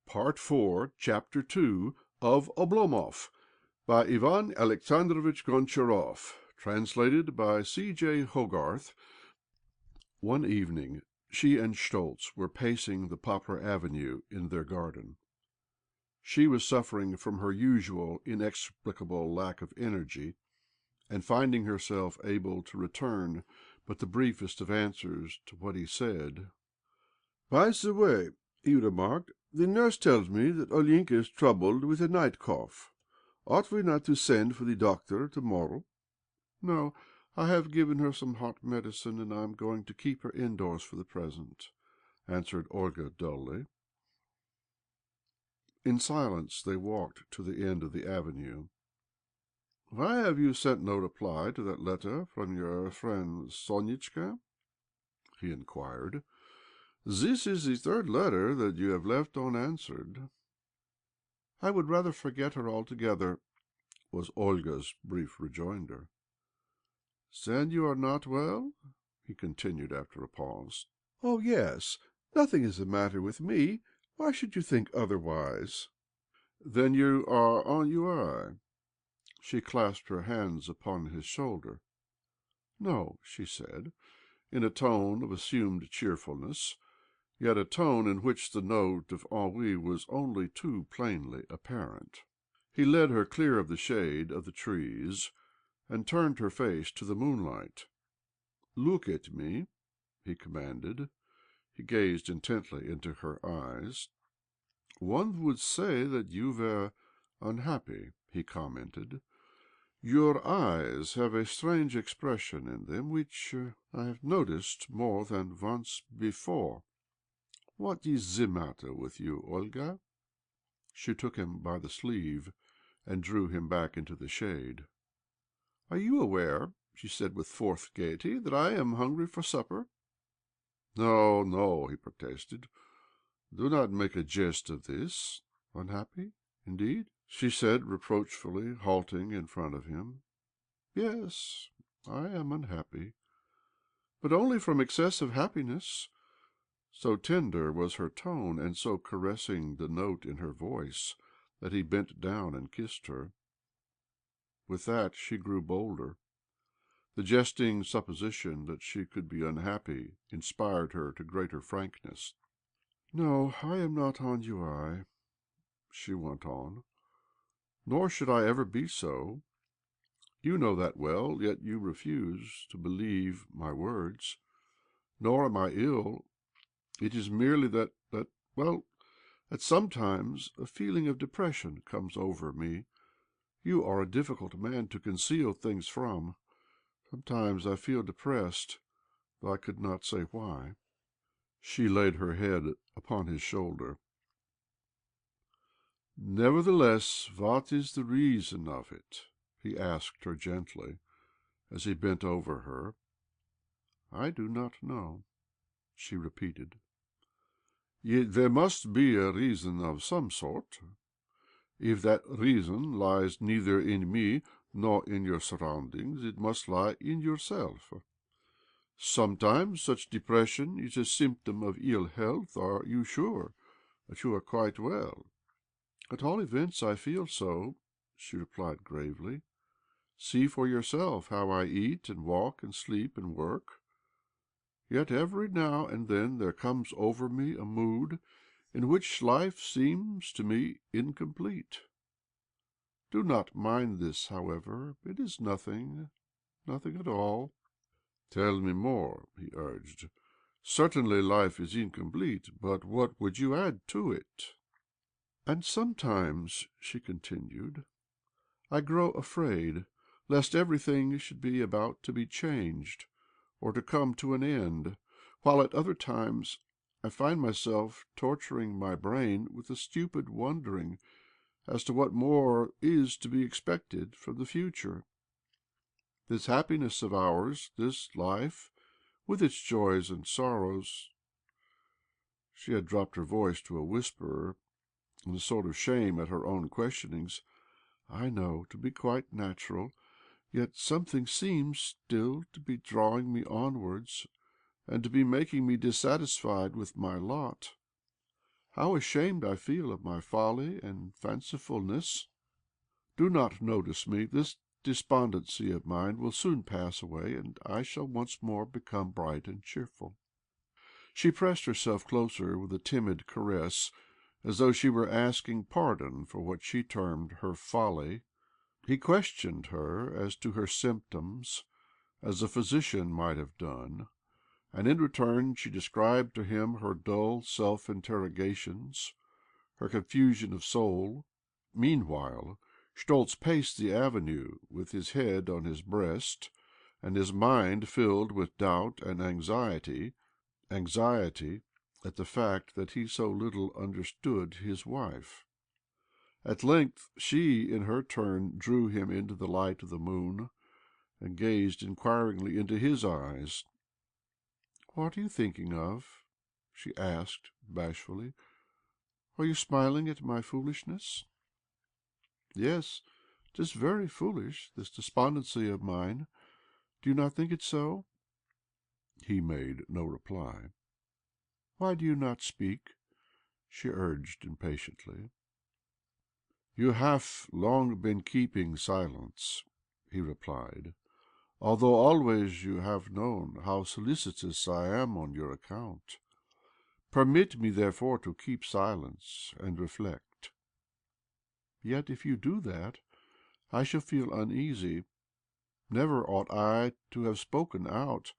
Part 4, Chapter 2 of Oblomov, by Ivan Alexandrovich Goncharov, translated by C.J. Hogarth. One evening she and Schtoltz were pacing the poplar avenue in their garden. She was suffering from her usual inexplicable lack of energy, and finding herself able to return but the briefest of answers to what he said. " By the way," he remarked, " the nurse tells me that Olenka is troubled with a night cough. Ought we not to send for the doctor to-morrow? "" No, I have given her some hot medicine, and I am going to keep her indoors for the present," answered Olga dully. In silence they walked to the end of the avenue. " Why have you sent no reply to that letter from your friend Sonichka? " he inquired. " This is the third letter that you have left unanswered." " I would rather forget her altogether," was Olga's brief rejoinder. " Then you are not well? " he continued after a pause. " Oh, yes. Nothing is the matter with me. Why should you think otherwise? "" Then you are ennuyee? " She clasped her hands upon his shoulder. " No," she said, in a tone of assumed cheerfulness, yet a tone in which the note of ennui was only too plainly apparent. He led her clear of the shade of the trees, and turned her face to the moonlight. " Look at me," he commanded. He gazed intently into her eyes. " One would say that you were unhappy," he commented. " Your eyes have a strange expression in them which I have noticed more than once before. What is the matter with you, Olga? " She took him by the sleeve and drew him back into the shade. " Are you aware," she said with forced gaiety, " that I am hungry for supper? "" No, no," he protested. " Do not make a jest of this. Unhappy, indeed? " she said reproachfully, halting in front of him. " Yes, I am unhappy, but only from excess of happiness." So tender was her tone, and so caressing the note in her voice, that he bent down and kissed her. With that she grew bolder. The jesting supposition that she could be unhappy inspired her to greater frankness. " No, I am not ennuyee," she went on, " nor should I ever be so. You know that well, yet you refuse to believe my words. Nor am I ill. It is merely that sometimes a feeling of depression comes over me. You are a difficult man to conceal things from. Sometimes I feel depressed, though I could not say why." She laid her head upon his shoulder. " Nevertheless, what is the reason of it? " he asked her gently, as he bent over her. " I do not know," she repeated. " Yet there must be a reason of some sort. If that reason lies neither in me nor in your surroundings, it must lie in yourself. Sometimes such depression is a symptom of ill health. Are you sure that you are quite well? "" At all events I feel so," she replied gravely. " See for yourself how I eat and walk and sleep and work. Yet every now and then there comes over me a mood in which life seems to me incomplete. Do not mind this, however. It is nothing — nothing at all." " Tell me more," he urged. " Certainly life is incomplete, but what would you add to it? "" And sometimes," she continued, " I grow afraid lest everything should be about to be changed, or to come to an end, while at other times I find myself torturing my brain with a stupid wondering as to what more is to be expected from the future. This happiness of ours, this life, with its joys and sorrows " She had dropped her voice to a whisper in a sort of shame at her own questionings. " I know, to be quite natural. Yet something seems still to be drawing me onwards, and to be making me dissatisfied with my lot. How ashamed I feel of my folly and fancifulness! Do not notice me. This despondency of mine will soon pass away, and I shall once more become bright and cheerful." She pressed herself closer with a timid caress, as though she were asking pardon for what she termed her folly. He questioned her as to her symptoms, as a physician might have done, and in return she described to him her dull self-interrogations, her confusion of soul. Meanwhile Schtoltz paced the avenue with his head on his breast, and his mind filled with doubt and anxiety at the fact that he so little understood his wife. At length she, in her turn, drew him into the light of the moon, and gazed inquiringly into his eyes. "What are you thinking of?" she asked bashfully. "Are you smiling at my foolishness?" "Yes, it is very foolish, this despondency of mine. Do you not think it so?" He made no reply. "Why do you not speak?" she urged impatiently. "You have long been keeping silence," he replied, "although always you have known how solicitous I am on your account. Permit me, therefore, to keep silence and reflect." "Yet if you do that, I shall feel uneasy. Never ought I to have spoken out.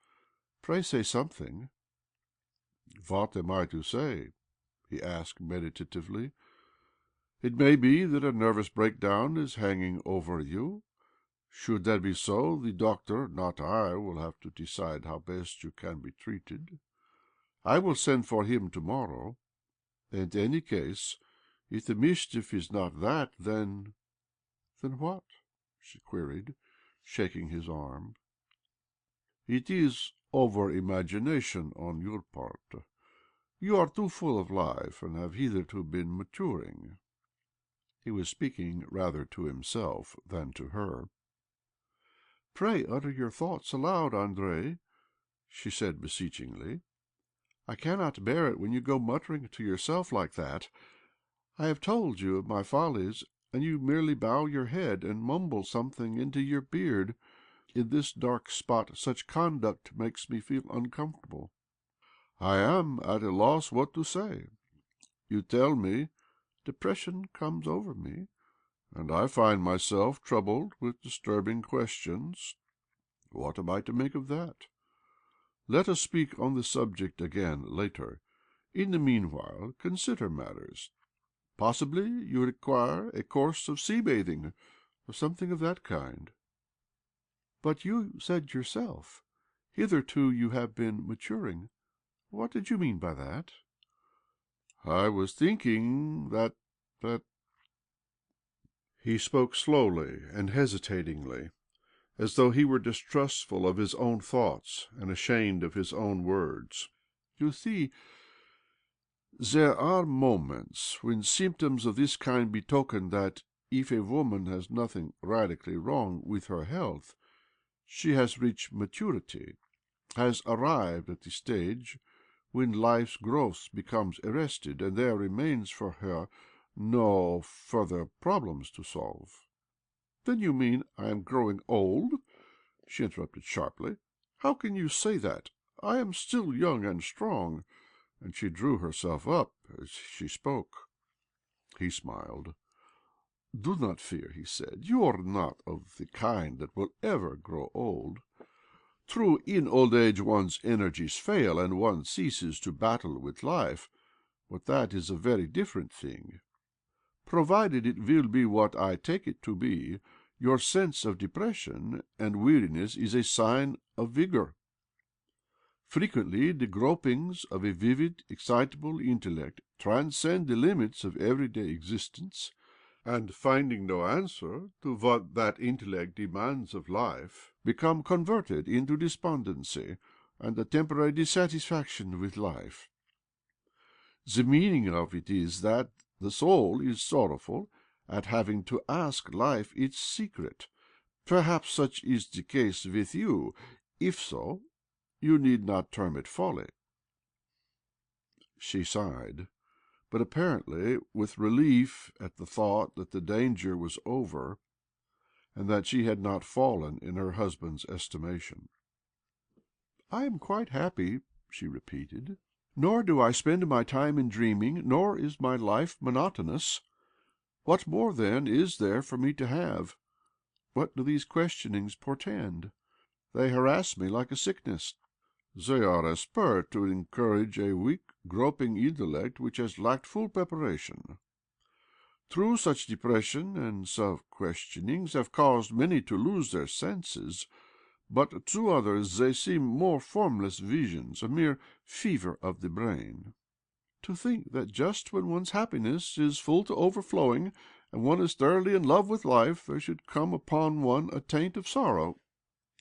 Pray say something." "What am I to say?" he asked meditatively. "It may be that a nervous breakdown is hanging over you. Should that be so, the doctor, not I, will have to decide how best you can be treated. I will send for him to-morrow. In any case, if the mischief is not that, then—" "Then what?" she queried, shaking his arm. "It is over-imagination on your part. You are too full of life, and have hitherto been maturing." He was speaking rather to himself than to her. "Pray utter your thoughts aloud, Andrei," she said beseechingly. "I cannot bear it when you go muttering to yourself like that. I have told you of my follies, and you merely bow your head and mumble something into your beard. In this dark spot such conduct makes me feel uncomfortable." "I am at a loss what to say. You tell me depression comes over me, and I find myself troubled with disturbing questions. What am I to make of that? Let us speak on the subject again later. In the meanwhile, consider matters. Possibly you require a course of sea-bathing, or something of that kind." "But you said yourself, hitherto you have been maturing. What did you mean by that?" "I was thinking that—" He spoke slowly and hesitatingly, as though he were distrustful of his own thoughts and ashamed of his own words. "You see, there are moments when symptoms of this kind betoken that, if a woman has nothing radically wrong with her health, she has reached maturity, has arrived at the stage when life's growth becomes arrested, and there remains for her no further problems to solve." "Then you mean I am growing old?" she interrupted sharply. "How can you say that? I am still young and strong." And she drew herself up as she spoke. He smiled. "Do not fear," he said. "You are not of the kind that will ever grow old. True, in old age one's energies fail, and one ceases to battle with life, but that is a very different thing. Provided it will be what I take it to be, your sense of depression and weariness is a sign of vigour. Frequently the gropings of a vivid, excitable intellect transcend the limits of everyday existence, and, finding no answer to what that intellect demands of life, become converted into despondency and a temporary dissatisfaction with life. The meaning of it is that the soul is sorrowful at having to ask life its secret. Perhaps such is the case with you. If so, you need not term it folly." She sighed. but apparently with relief at the thought that the danger was over, and that she had not fallen in her husband's estimation. " I am quite happy," she repeated. " Nor do I spend my time in dreaming, nor is my life monotonous. What more, then, is there for me to have? What do these questionings portend? They harass me like a sickness." " They are a spur to encourage a weak, groping intellect which has lacked full preparation. True, such depression and self-questionings have caused many to lose their senses, but to others they seem more formless visions, a mere fever of the brain." " To think that just when one's happiness is full to overflowing, and one is thoroughly in love with life, there should come upon one a taint of sorrow,"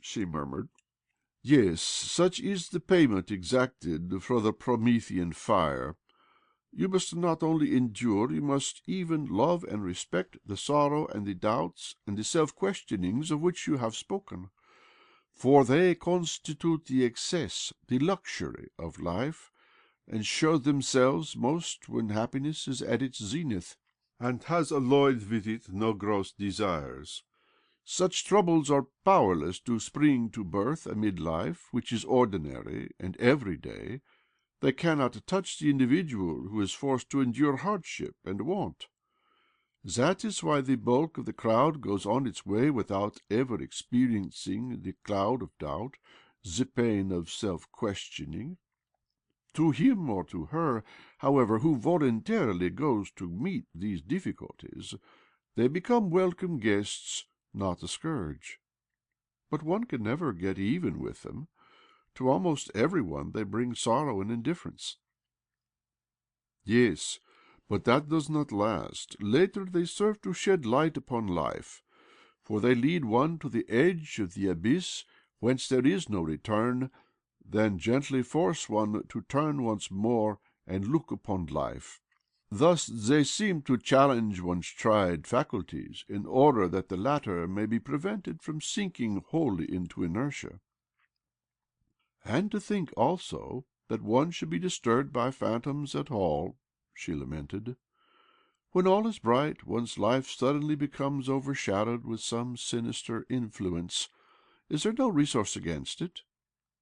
she murmured. " Yes, such is the payment exacted for the Promethean fire. You must not only endure, you must even love and respect the sorrow and the doubts and the self-questionings of which you have spoken, for they constitute the excess, the luxury of life, and show themselves most when happiness is at its zenith, and has alloyed with it no gross desires. Such troubles are powerless to spring to birth amid life, which is ordinary and everyday. They cannot touch the individual who is forced to endure hardship and want. That is why the bulk of the crowd goes on its way without ever experiencing the cloud of doubt, the pain of self-questioning. To him or to her, however, who voluntarily goes to meet these difficulties, they become welcome guests, not a scourge. But one can never get even with them. To almost everyone they bring sorrow and indifference." " Yes, but that does not last. Later they serve to shed light upon life, for they lead one to the edge of the abyss whence there is no return, then gently force one to turn once more and look upon life. Thus they seem to challenge one's tried faculties in order that the latter may be prevented from sinking wholly into inertia." "And to think, also, that one should be disturbed by phantoms at all," she lamented. " When all is bright, one's life suddenly becomes overshadowed with some sinister influence. Is there no resource against it?"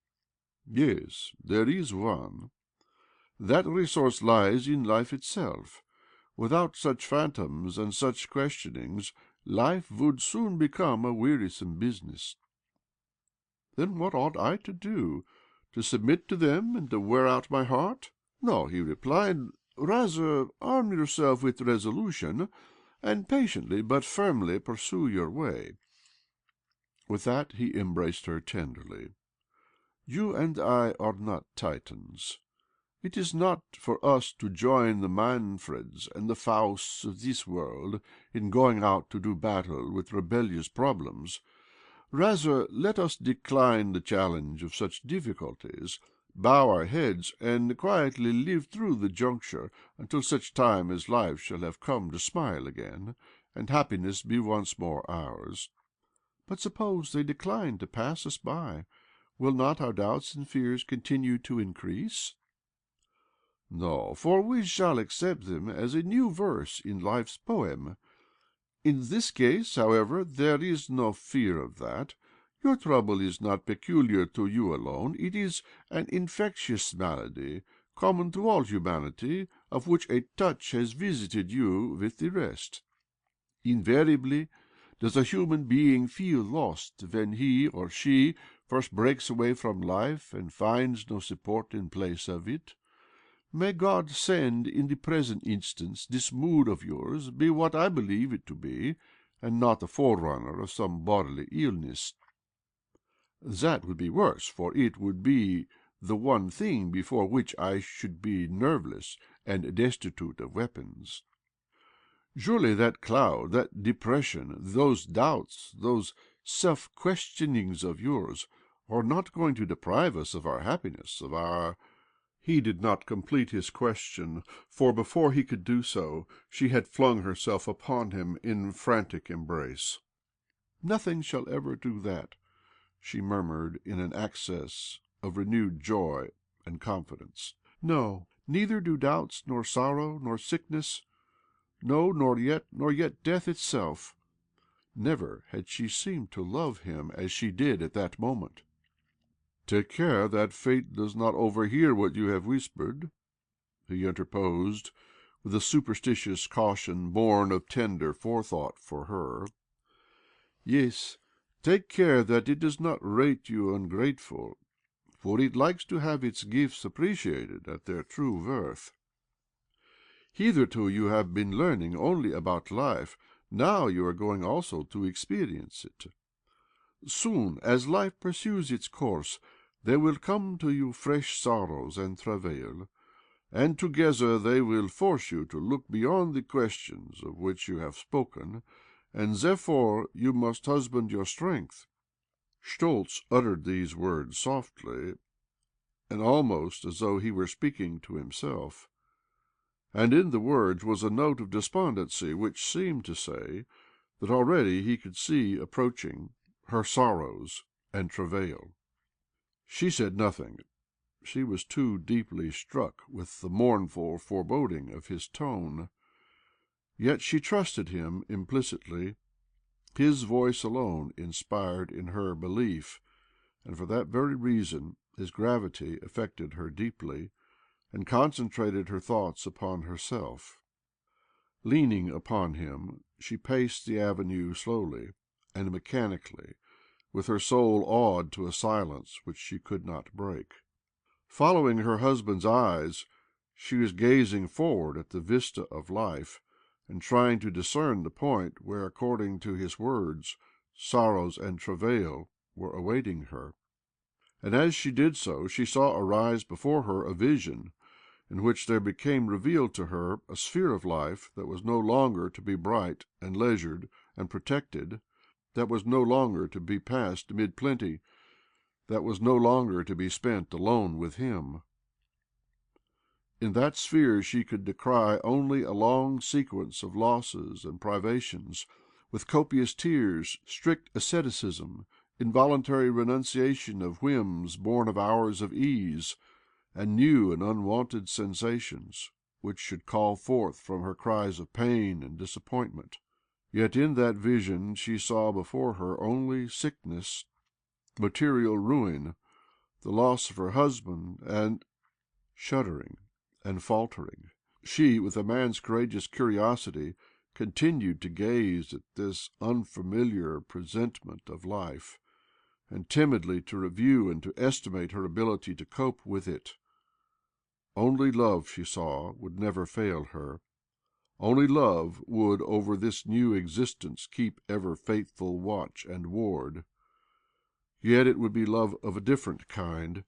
" Yes, there is one. That resource lies in life itself. Without such phantoms and such questionings, life would soon become a wearisome business." " Then what ought I to do? To submit to them and to wear out my heart?" " No," he replied. " Rather arm yourself with resolution, and patiently but firmly pursue your way." With that he embraced her tenderly. " You and I are not Titans. It is not for us to join the Manfreds and the Fausts of this world in going out to do battle with rebellious problems. Rather, let us decline the challenge of such difficulties, bow our heads, and quietly live through the juncture until such time as life shall have come to smile again, and happiness be once more ours. But suppose they decline to pass us by? Will not our doubts and fears continue to increase? No, for we shall accept them as a new verse in life's poem. In this case, however, there is no fear of that. Your trouble is not peculiar to you alone. It is an infectious malady, common to all humanity, of which a touch has visited you with the rest. Invariably does a human being feel lost when he or she first breaks away from life and finds no support in place of it. May God send, in the present instance, this mood of yours be what I believe it to be, and not the forerunner of some bodily illness. That would be worse, for it would be the one thing before which I should be nerveless and destitute of weapons. Surely that cloud, that depression, those doubts, those self-questionings of yours are not going to deprive us of our happiness, of our—" He did not complete his question, for before he could do so she had flung herself upon him in frantic embrace. " Nothing shall ever do that," she murmured in an access of renewed joy and confidence. " No Neither do doubts, nor sorrow, nor sickness, no, nor yet death itself. Never had she seemed to love him as she did at that moment. " Take care that fate does not overhear what you have whispered," he interposed, with a superstitious caution born of tender forethought for her. " Yes, take care that it does not rate you ungrateful, for it likes to have its gifts appreciated at their true worth. Hitherto you have been learning only about life. Now you are going also to experience it. Soon, as life pursues its course, there will come to you fresh sorrows and travail, and together they will force you to look beyond the questions of which you have spoken, and therefore you must husband your strength." Schtoltz uttered these words softly, and almost as though he were speaking to himself. And in the words was a note of despondency which seemed to say that already he could see approaching her sorrows and travail. She said nothing. She was too deeply struck with the mournful foreboding of his tone. Yet she trusted him implicitly. His voice alone inspired in her belief, and for that very reason his gravity affected her deeply, and concentrated her thoughts upon herself. Leaning upon him, she paced the avenue slowly and mechanically, with her soul awed to a silence which she could not break. Following her husband's eyes, she was gazing forward at the vista of life, and trying to discern the point where, according to his words, sorrows and travail were awaiting her. And as she did so, she saw arise before her a vision in which there became revealed to her a sphere of life that was no longer to be bright and leisured and protected, that was no longer to be passed amid plenty, that was no longer to be spent alone with him. In that sphere she could descry only a long sequence of losses and privations, with copious tears, strict asceticism, involuntary renunciation of whims born of hours of ease, and new and unwonted sensations which should call forth from her cries of pain and disappointment. Yet in that vision she saw before her only sickness, material ruin, the loss of her husband, and, shuddering and faltering, she, with a man's courageous curiosity, continued to gaze at this unfamiliar presentment of life, and timidly to review and to estimate her ability to cope with it. Only love, she saw, would never fail her. Only love would over this new existence keep ever faithful watch and ward. Yet it would be love of a different kind.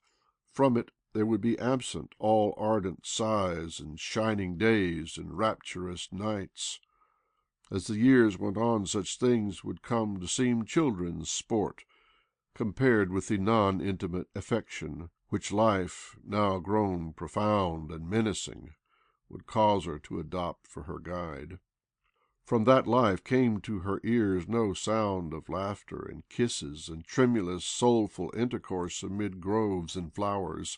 From it there would be absent all ardent sighs and shining days and rapturous nights. As the years went on, such things would come to seem children's sport compared with the non-intimate affection which life, now grown profound and menacing, would cause her to adopt for her guide. From that life came to her ears no sound of laughter and kisses and tremulous, soulful intercourse amid groves and flowers,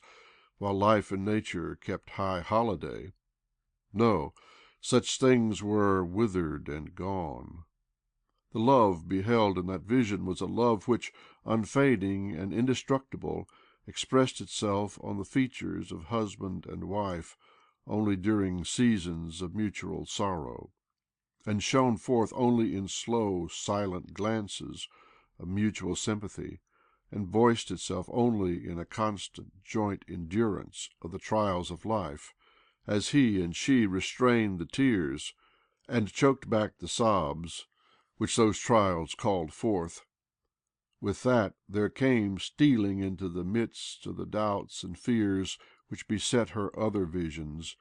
while life and nature kept high holiday. No, such things were withered and gone. The love beheld in that vision was a love which, unfading and indestructible, expressed itself on the features of husband and wife only during seasons of mutual sorrow, and shone forth only in slow, silent glances of mutual sympathy, and voiced itself only in a constant, joint endurance of the trials of life, as he and she restrained the tears and choked back the sobs which those trials called forth. With that there came stealing into the midst of the doubts and fears which beset her other visions,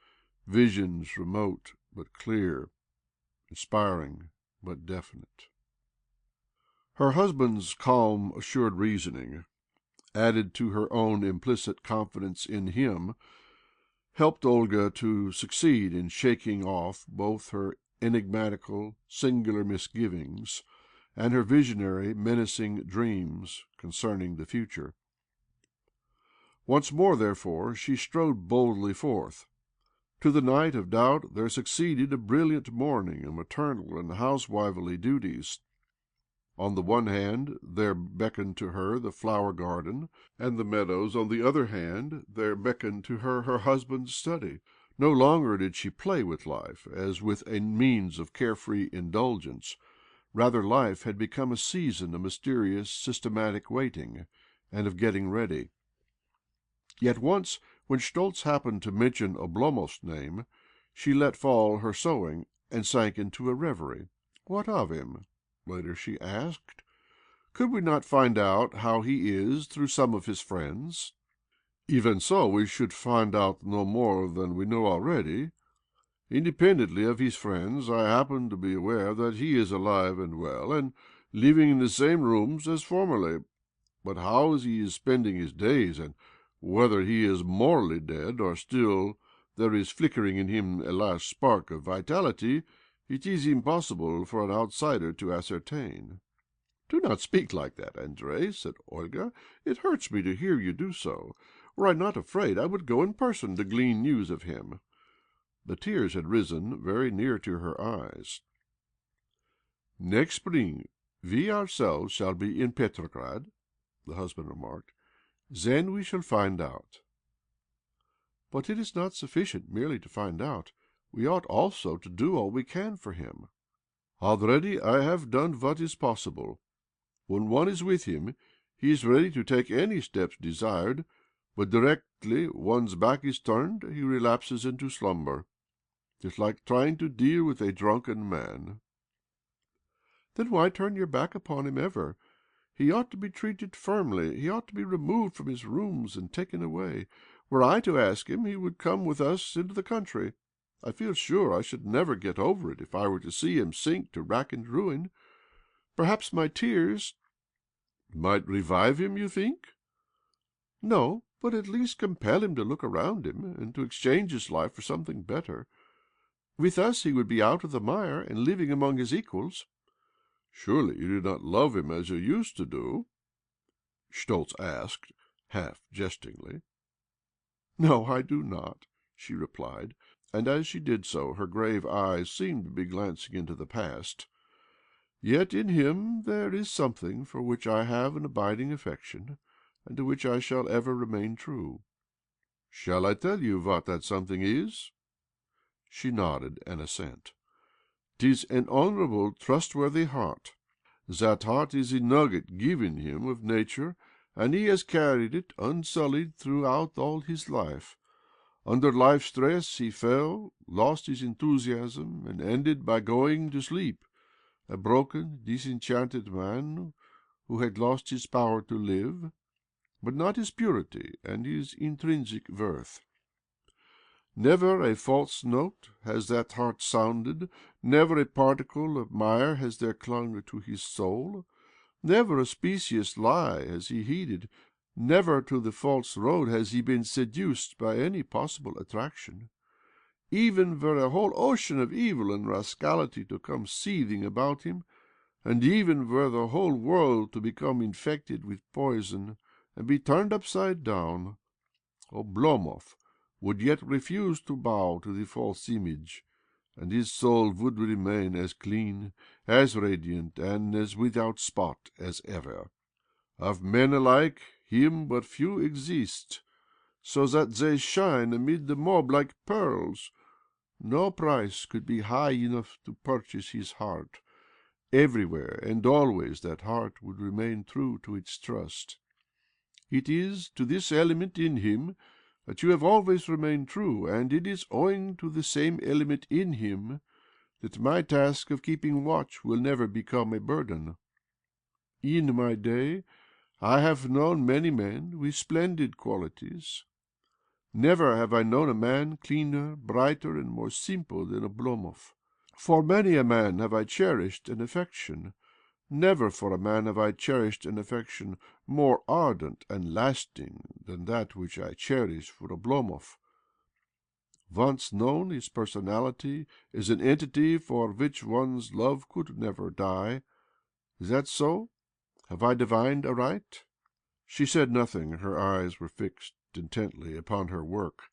visions remote but clear, inspiring but definite. Her husband's calm, assured reasoning, added to her own implicit confidence in him, helped Olga to succeed in shaking off both her enigmatical, singular misgivings and her visionary, menacing dreams concerning the future. Once more, therefore, she strode boldly forth. To the night of doubt there succeeded a brilliant morning of maternal and housewifely duties. On the one hand there beckoned to her the flower garden and the meadows; on the other hand there beckoned to her husband's study. No longer did she play with life as with a means of carefree indulgence. Rather, life had become a season of mysterious, systematic waiting, and of getting ready. Yet once, when Schtoltz happened to mention Oblomov's name, she let fall her sewing and sank into a reverie. "What of him?" later she asked. "Could we not find out how he is through some of his friends?" "Even so, we should find out no more than we know already. Independently of his friends, I happen to be aware that he is alive and well, and living in the same rooms as formerly. But how he is spending his days, and whether he is morally dead, or still there is flickering in him a last spark of vitality, it is impossible for an outsider to ascertain." "Do not speak like that, Andrei," said Olga. "It hurts me to hear you do so. Were I not afraid, I would go in person to glean news of him." The tears had risen very near to her eyes. "Next spring we ourselves shall be in Petrograd," the husband remarked. "Then we shall find out." "But it is not sufficient merely to find out. We ought also to do all we can for him." "Already I have done what is possible. When one is with him, he is ready to take any steps desired, but directly one's back is turned he relapses into slumber. It is like trying to deal with a drunken man." "Then why turn your back upon him ever? He ought to be treated firmly. He ought to be removed from his rooms and taken away. Were I to ask him, he would come with us into the country. I feel sure I should never get over it if I were to see him sink to rack and ruin. Perhaps my tears—" "Might revive him, you think?" "No, but at least compel him to look around him, and to exchange his life for something better. With us he would be out of the mire, and living among his equals." "Surely you do not love him as you used to do?" Schtoltz asked, half jestingly. "No, I do not," she replied, and as she did so her grave eyes seemed to be glancing into the past. "Yet in him there is something for which I have an abiding affection, and to which I shall ever remain true." "Shall I tell you what that something is?" She nodded an assent. "'Tis an honourable, trustworthy heart. That heart is a nugget given him of nature, and he has carried it unsullied throughout all his life. Under life's stress he fell, lost his enthusiasm, and ended by going to sleep, a broken, disenchanted man who had lost his power to live, but not his purity and his intrinsic worth. Never a false note has that heart sounded, never a particle of mire has there clung to his soul, never a specious lie has he heeded, never to the false road has he been seduced by any possible attraction. Even were a whole ocean of evil and rascality to come seething about him, and even were the whole world to become infected with poison and be turned upside down, Oblomov would yet refuse to bow to the false image, and his soul would remain as clean, as radiant, and as without spot as ever. Of men alike, him but few exist, so that they shine amid the mob like pearls. No price could be high enough to purchase his heart. Everywhere and always that heart would remain true to its trust. It is to this element in him that you have always remained true, and it is owing to the same element in him that my task of keeping watch will never become a burden. In my day I have known many men with splendid qualities. Never have I known a man cleaner, brighter, and more simple than Oblomov. For many a man have I cherished an affection. Never for a man have I cherished an affection more ardent and lasting than that which I cherish for Oblomov. Once known, his personality is an entity for which one's love could never die. Is that so? Have I divined aright?" She said nothing. Her eyes were fixed intently upon her work.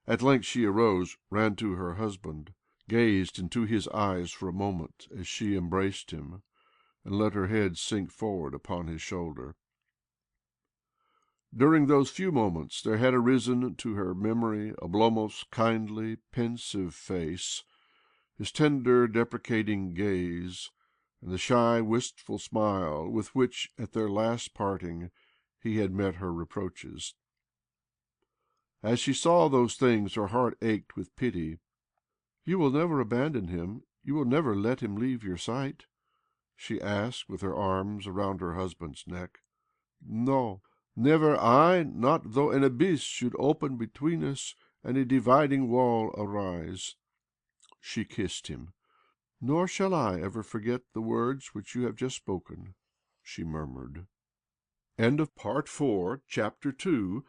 At length she arose, ran to her husband, gazed into his eyes for a moment as she embraced him, and let her head sink forward upon his shoulder. During those few moments there had arisen to her memory Oblomov's kindly, pensive face, his tender, deprecating gaze, and the shy, wistful smile with which, at their last parting, he had met her reproaches. As she saw those things, her heart ached with pity. " You will never abandon him? You will never let him leave your sight?" she asked, with her arms around her husband's neck. " No, never, not though an abyss should open between us and a dividing wall arise." She kissed him. " Nor shall I ever forget the words which you have just spoken," she murmured. Chapter 2